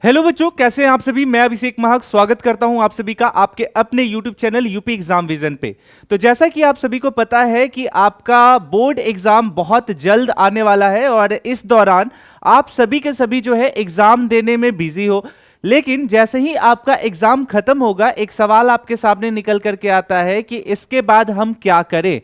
Hello बच्चों, कैसे हैं आप सभी। मैं अभिषेक महक स्वागत करता हूं आप सभी का आपके अपने YouTube channel UP exam vision पे। तो जैसा कि आप सभी को पता है कि आपका बोर्ड एग्जाम बहुत जल्द आने वाला है और इस दौरान आप सभी के सभी जो है एग्जाम देने में बिजी हो। लेकिन जैसे ही आपका एग्जाम खत्म होगा, एक सवाल आपके सामने निकल करके आता है कि इसके बाद हम क्या करें।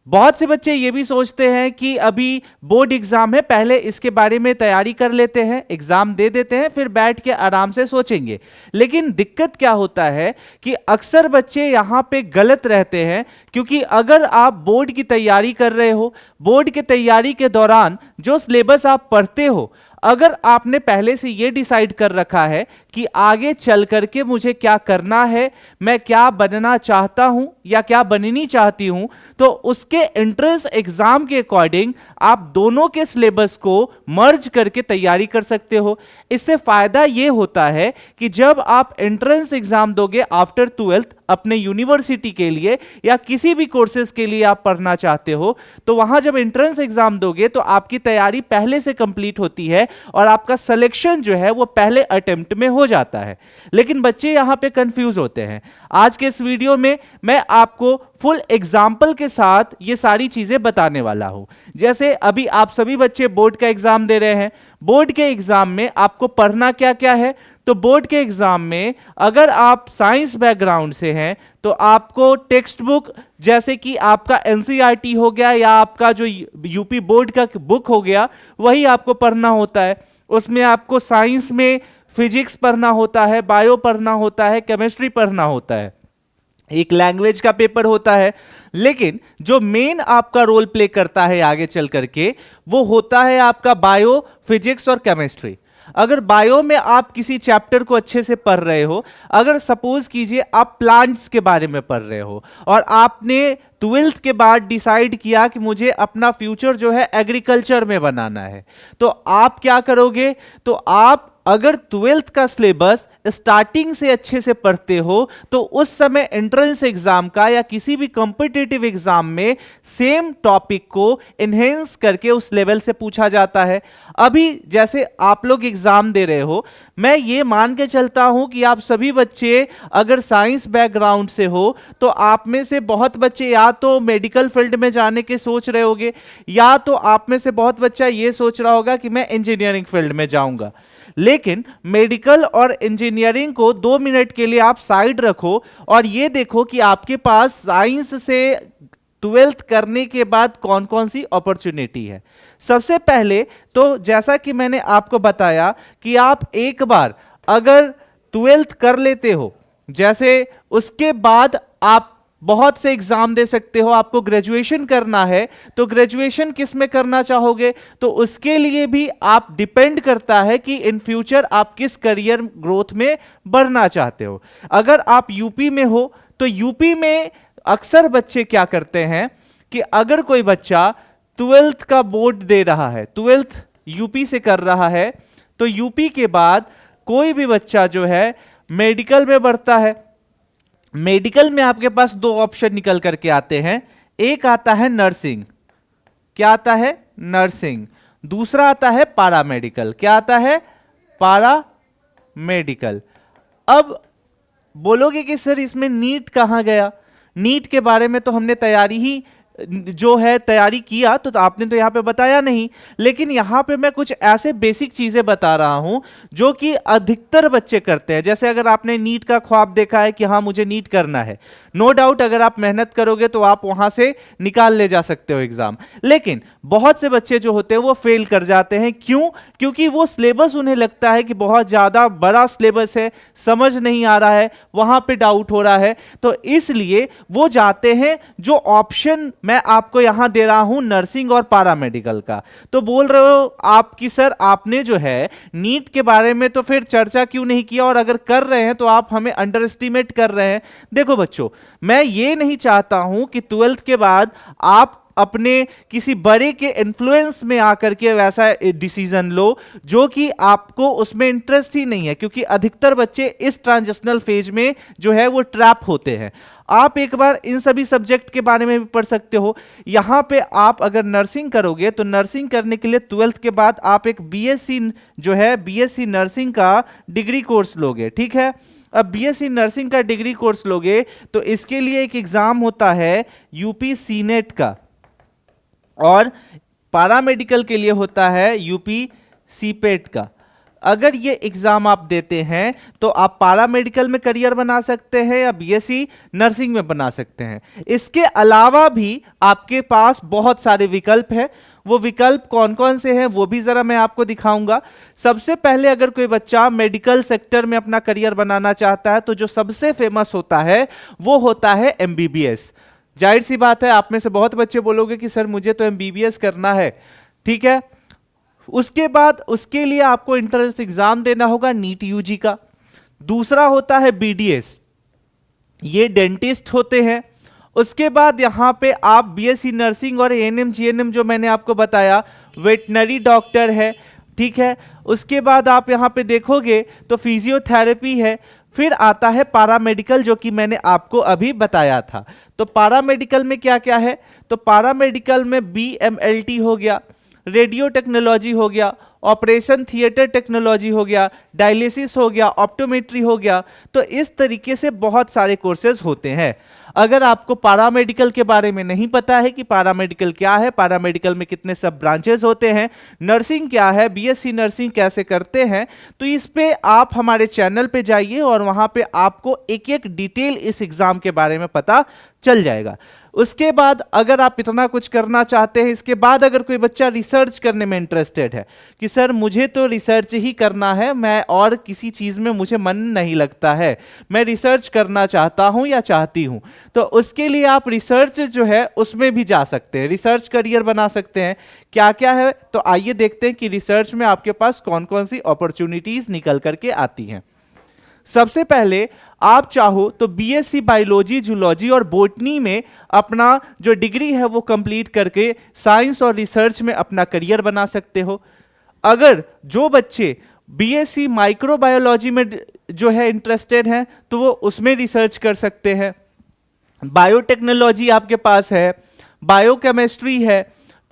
बहुत से बच्चे ये भी सोचते हैं कि अभी बोर्ड एग्जाम है, पहले इसके बारे में तैयारी कर लेते हैं, एग्जाम दे देते हैं, फिर बैठ के आराम से सोचेंगे। लेकिन दिक्कत क्या होता है कि अक्सर बच्चे यहां पे गलत रहते हैं, क्योंकि अगर आप बोर्ड की तैयारी कर रहे हो, बोर्ड की तैयारी के दौरान जो सिलेबस आप पढ़ते हो, अगर आपने पहले से यह डिसाइड कर रखा है कि आगे चल करके मुझे क्या करना है, मैं क्या बनना चाहता हूं या क्या बननी चाहती हूं, तो उसके एंट्रेंस एग्जाम के अकॉर्डिंग आप दोनों के सिलेबस को मर्ज करके तैयारी कर सकते हो। इससे फायदा यह होता है कि जब आप एंट्रेंस एग्जाम दोगे आफ्टर 12th अपने यूनिवर्सिटी के लिए या किसी भी कोर्सेज के लिए आप पढ़ना चाहते हो, तो वहां जब एंट्रेंस एग्जाम दोगे तो आपकी तैयारी पहले से कंप्लीट होती है और आपका सिलेक्शन जो है वो पहले अटेम्प्ट में हो जाता है। लेकिन बच्चे यहां पे कंफ्यूज होते हैं। आज के इस वीडियो में मैं आपको फुल एग्जाम्पल के साथ ये सारी चीजें बताने वाला हूं। जैसे अभी आप सभी बच्चे बोर्ड का एग्जाम दे रहे हैं, बोर्ड के एग्जाम में आपको पढ़ना क्या क्या है। तो बोर्ड के एग्जाम में अगर आप साइंस बैकग्राउंड से हैं तो आपको टेक्स्ट बुक, जैसे कि आपका एनसीईआरटी हो गया या आपका जो यूपी बोर्ड का बुक हो गया, वही आपको पढ़ना होता है। उसमें आपको साइंस में फिजिक्स पढ़ना होता है, बायो पढ़ना होता है, केमिस्ट्री पढ़ना होता है, एक लैंग्वेज का पेपर होता है। लेकिन जो मेन आपका रोल प्ले करता है आगे चल करके, वो होता है आपका बायो, फिजिक्स और केमिस्ट्री। अगर बायो में आप किसी चैप्टर को अच्छे से पढ़ रहे हो, अगर सपोज कीजिए आप प्लांट्स के बारे में पढ़ रहे हो और आपने 12th के बाद डिसाइड किया कि मुझे अपना फ्यूचर जो है एग्रीकल्चर में बनाना है, तो आप क्या करोगे? तो आप अगर 12th का सिलेबस स्टार्टिंग से अच्छे से पढ़ते हो तो उस समय एंट्रेंस एग्जाम का या किसी भी कॉम्पिटिटिव एग्जाम में सेम टॉपिक को एनहेंस करके उस लेवल से पूछा जाता है। अभी जैसे आप लोग एग्जाम दे रहे हो, मैं ये मान के चलता हूं कि आप सभी बच्चे अगर साइंस बैकग्राउंड से हो तो आप में से बहुत बच्चे या तो मेडिकल फील्ड में जाने के सोच रहे होगे, या तो आप में से बहुत बच्चा ये सोच रहा होगा कि मैं इंजीनियरिंग फील्ड में जाऊंगा। लेकिन मेडिकल और इंजीनियरिंग को 2 मिनट के लिए आप साइड रखो और ये देखो कि आपके पास साइंस से 12th करने के बाद कौन कौन सी अपॉर्चुनिटी है। सबसे पहले तो जैसा कि मैंने आपको बताया कि आप एक बार अगर 12th कर लेते हो, जैसे उसके बाद आप बहुत से एग्जाम दे सकते हो। आपको ग्रेजुएशन करना है तो ग्रेजुएशन किस में करना चाहोगे, तो उसके लिए भी आप डिपेंड करता है कि इन फ्यूचर आप किस करियर ग्रोथ में बढ़ना चाहते हो। अगर आप यूपी में हो तो यूपी में अक्सर बच्चे क्या करते हैं कि अगर कोई बच्चा 12th का बोर्ड दे रहा है, 12th यूपी से कर रहा है, तो यूपी के बाद कोई भी बच्चा जो है मेडिकल में बढ़ता है। मेडिकल में आपके पास 2 ऑप्शन निकल करके आते हैं। एक आता है नर्सिंग, क्या आता है? नर्सिंग। दूसरा आता है पैरामेडिकल, क्या आता है? पैरामेडिकल। अब बोलोगे कि सर इसमें नीट कहां गया? नीट के बारे में तो हमने तैयारी ही जो है तैयारी किया, तो आपने तो यहां पे बताया नहीं। लेकिन यहां पे मैं कुछ ऐसे बेसिक चीजें बता रहा हूं जो कि अधिकतर बच्चे करते हैं। जैसे अगर आपने नीट का ख्वाब देखा है कि हाँ मुझे नीट करना है, नो डाउट अगर आप मेहनत करोगे तो आप वहां से निकाल ले जा सकते हो एग्जाम। लेकिन बहुत से बच्चे जो होते हैं वो फेल कर जाते हैं। क्यों? क्योंकि वो सिलेबस उन्हें लगता है कि बहुत ज्यादा बड़ा सिलेबस है, समझ नहीं आ रहा है, वहां पे डाउट हो रहा है, तो इसलिए वो जाते हैं जो ऑप्शन मैं आपको यहां दे रहा हूं नर्सिंग और पैरामेडिकल का। तो बोल रहे हो आप कि सर आपने जो है नीट के बारे में तो फिर चर्चा क्यों नहीं किया, और अगर कर रहे हैं तो आप हमें अंडर एस्टिमेट कर रहे हैं। देखो बच्चों, मैं ये नहीं चाहता हूं कि 12th के बाद आप अपने किसी बड़े के इन्फ्लुएंस में आकर के वैसा डिसीजन लो जो कि आपको उसमें इंटरेस्ट ही नहीं है, क्योंकि अधिकतर बच्चे इस ट्रांजिशनल फेज में जो है वो ट्रैप होते हैं। आप एक बार इन सभी सब्जेक्ट के बारे में भी पढ़ सकते हो। यहां पे आप अगर नर्सिंग करोगे तो नर्सिंग करने के लिए 12th के बाद आप एक बीएससी जो है बीएससी नर्सिंग का डिग्री कोर्स लोगे, ठीक है। अब बीएससी नर्सिंग का डिग्री कोर्स लोगे तो इसके लिए एक एग्जाम होता है यूपी सीनेट का, और पैरामेडिकल के लिए होता है यूपी सीपेट का। अगर ये एग्जाम आप देते हैं तो आप पैरामेडिकल में करियर बना सकते हैं या बीएससी नर्सिंग में बना सकते हैं। इसके अलावा भी आपके पास बहुत सारे विकल्प हैं। वो विकल्प कौन कौन से हैं वो भी जरा मैं आपको दिखाऊंगा। सबसे पहले अगर कोई बच्चा मेडिकल सेक्टर में अपना करियर बनाना चाहता है तो जो सबसे फेमस होता है वो होता है एमबीबीएस। जाहिर सी बात है, आप में से बहुत बच्चे बोलोगे कि सर मुझे तो एमबीबीएस करना है, ठीक है। उसके बाद उसके लिए आपको एंट्रेंस एग्जाम देना होगा नीट यूजी का। दूसरा होता है बीडीएस, ये डेंटिस्ट होते हैं। उसके बाद यहां पे आप बीएससी नर्सिंग और एएनएम जीएनएम जो मैंने आपको बताया, वेटनरी डॉक्टर है, ठीक है। उसके बाद आप यहां पे देखोगे तो फिजियोथेरेपी है। फिर आता है पैरामेडिकल जो कि मैंने आपको अभी बताया था। तो पैरामेडिकल में क्या क्या है, तो पैरामेडिकल में बीएमएलटी हो गया, रेडियो टेक्नोलॉजी हो गया, ऑपरेशन थिएटर टेक्नोलॉजी हो गया, डायलिसिस हो गया, ऑप्टोमेट्री हो गया। तो इस तरीके से बहुत सारे कोर्सेज होते हैं। अगर आपको पैरामेडिकल के बारे में नहीं पता है कि पैरामेडिकल क्या है, पैरामेडिकल में कितने सब ब्रांचेस होते हैं, नर्सिंग क्या है, बीएससी नर्सिंग कैसे करते हैं, तो इस पे आप हमारे चैनल पे जाइए और वहां पे आपको एक एक डिटेल इस एग्जाम के बारे में पता चल जाएगा। उसके बाद अगर आप इतना कुछ करना चाहते हैं, इसके बाद अगर कोई बच्चा रिसर्च करने में इंटरेस्टेड है कि सर मुझे तो रिसर्च ही करना है, मैं और किसी चीज में मुझे मन नहीं लगता है, मैं रिसर्च करना चाहता हूं या चाहती हूं, तो उसके लिए आप रिसर्च जो है उसमें भी जा सकते हैं, रिसर्च करियर बना सकते हैं। क्या क्या है, तो आइए देखते हैं कि रिसर्च में आपके पास कौन कौन सी अपॉर्चुनिटीज निकल करके आती हैं। सबसे पहले आप चाहो तो बीएससी बायोलॉजी, जूलॉजी और बॉटनी में अपना जो डिग्री है वो कंप्लीट करके साइंस और रिसर्च में अपना करियर बना सकते हो। अगर जो बच्चे बीएससी माइक्रोबायोलॉजी में जो है इंटरेस्टेड हैं तो वो उसमें रिसर्च कर सकते हैं। बायोटेक्नोलॉजी आपके पास है, बायोकेमिस्ट्री है,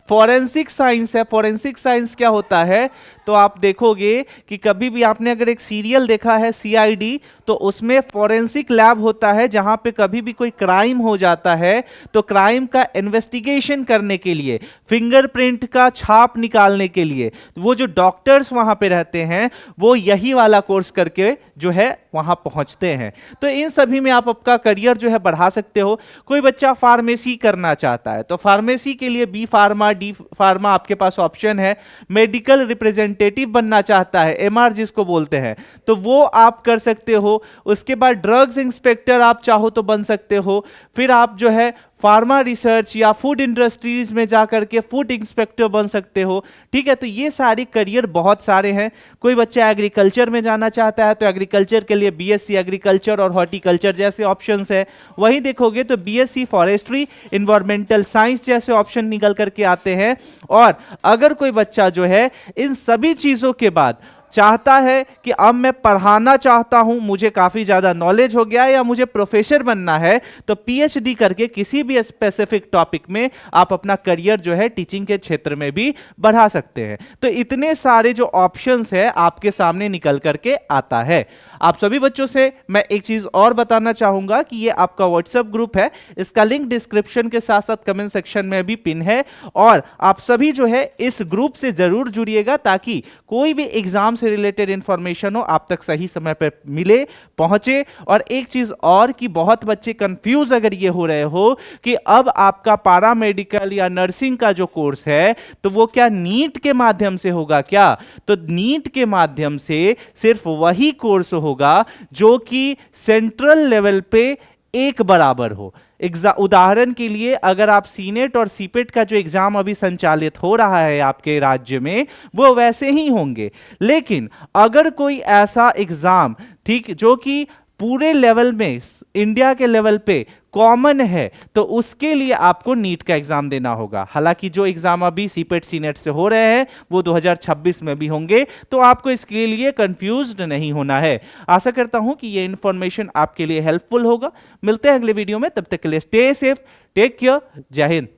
फॉरेंसिक साइंस है। फॉरेंसिक साइंस क्या होता है, तो आप देखोगे कि कभी भी आपने अगर एक सीरियल देखा है सीआईडी, तो उसमें फॉरेंसिक लैब होता है जहां पे कभी भी कोई क्राइम हो जाता है तो क्राइम का इन्वेस्टिगेशन करने के लिए, फिंगरप्रिंट का छाप निकालने के लिए वो जो डॉक्टर्स वहां पे रहते हैं वो यही वाला कोर्स करके जो है वहां पहुंचते हैं। तो इन सभी में आप आपका करियर जो है बढ़ा सकते हो। कोई बच्चा फार्मेसी करना चाहता है तो फार्मेसी के लिए बी फार्मा, डी फार्मा आपके पास ऑप्शन है। मेडिकल रिप्रेजेंटेटिव बनना चाहता है, एमआर जिसको बोलते हैं, तो वो आप कर सकते हो। उसके बाद ड्रग्स इंस्पेक्टर आप चाहो तो बन सकते हो। फिर आप जो है फार्मा रिसर्च या फूड इंडस्ट्रीज में जाकर के फूड इंस्पेक्टर बन सकते हो, ठीक है। तो ये सारे करियर बहुत सारे हैं। कोई बच्चा एग्रीकल्चर में जाना चाहता है तो एग्रीकल्चर के लिए बीएससी एग्रीकल्चर और हॉर्टिकल्चर जैसे ऑप्शंस है। वहीं देखोगे तो बीएससी फॉरेस्ट्री, इन्वायरमेंटल साइंस जैसे ऑप्शन निकल करके आते हैं। और अगर कोई बच्चा जो है इन सभी चीजों के बाद चाहता है कि अब मैं पढ़ाना चाहता हूं, मुझे काफी ज्यादा नॉलेज हो गया या मुझे प्रोफेसर बनना है, तो पीएचडी करके किसी भी स्पेसिफिक टॉपिक में आप अपना करियर जो है टीचिंग के क्षेत्र में भी बढ़ा सकते हैं। तो इतने सारे जो ऑप्शंस है आपके सामने निकल करके आता है। आप सभी बच्चों से मैं एक चीज और बताना चाहूंगा कि ये आपका व्हाट्सएप ग्रुप है, इसका लिंक डिस्क्रिप्शन के साथ साथ कमेंट सेक्शन में भी पिन है, और आप सभी जो है इस ग्रुप से जरूर जुड़िएगा ताकि कोई भी एग्जाम से रिलेटेड इंफॉर्मेशन हो आप तक सही समय पर मिले, पहुंचे। और एक चीज और कि बहुत बच्चे कंफ्यूज अगर ये हो रहे हो कि अब आपका पैरामेडिकल या नर्सिंग का जो कोर्स है तो वो क्या नीट के माध्यम से होगा क्या, तो नीट के माध्यम से सिर्फ वही कोर्स होगा जो कि सेंट्रल लेवल पे एक बराबर हो। उदाहरण के लिए अगर आप सीनेट और सीपेट का जो एग्जाम अभी संचालित हो रहा है आपके राज्य में वो वैसे ही होंगे। लेकिन अगर कोई ऐसा एग्जाम, ठीक, जो कि पूरे लेवल में इंडिया के लेवल पे कॉमन है तो उसके लिए आपको नीट का एग्जाम देना होगा। हालांकि जो एग्जाम अभी सीपेट सीनेट से हो रहे हैं वो 2026 में भी होंगे, तो आपको इसके लिए कंफ्यूज्ड नहीं होना है। आशा करता हूं कि ये इंफॉर्मेशन आपके लिए हेल्पफुल होगा। मिलते हैं अगले वीडियो में, तब तक के लिए स्टे सेफ, टेक केयर, जय हिंद।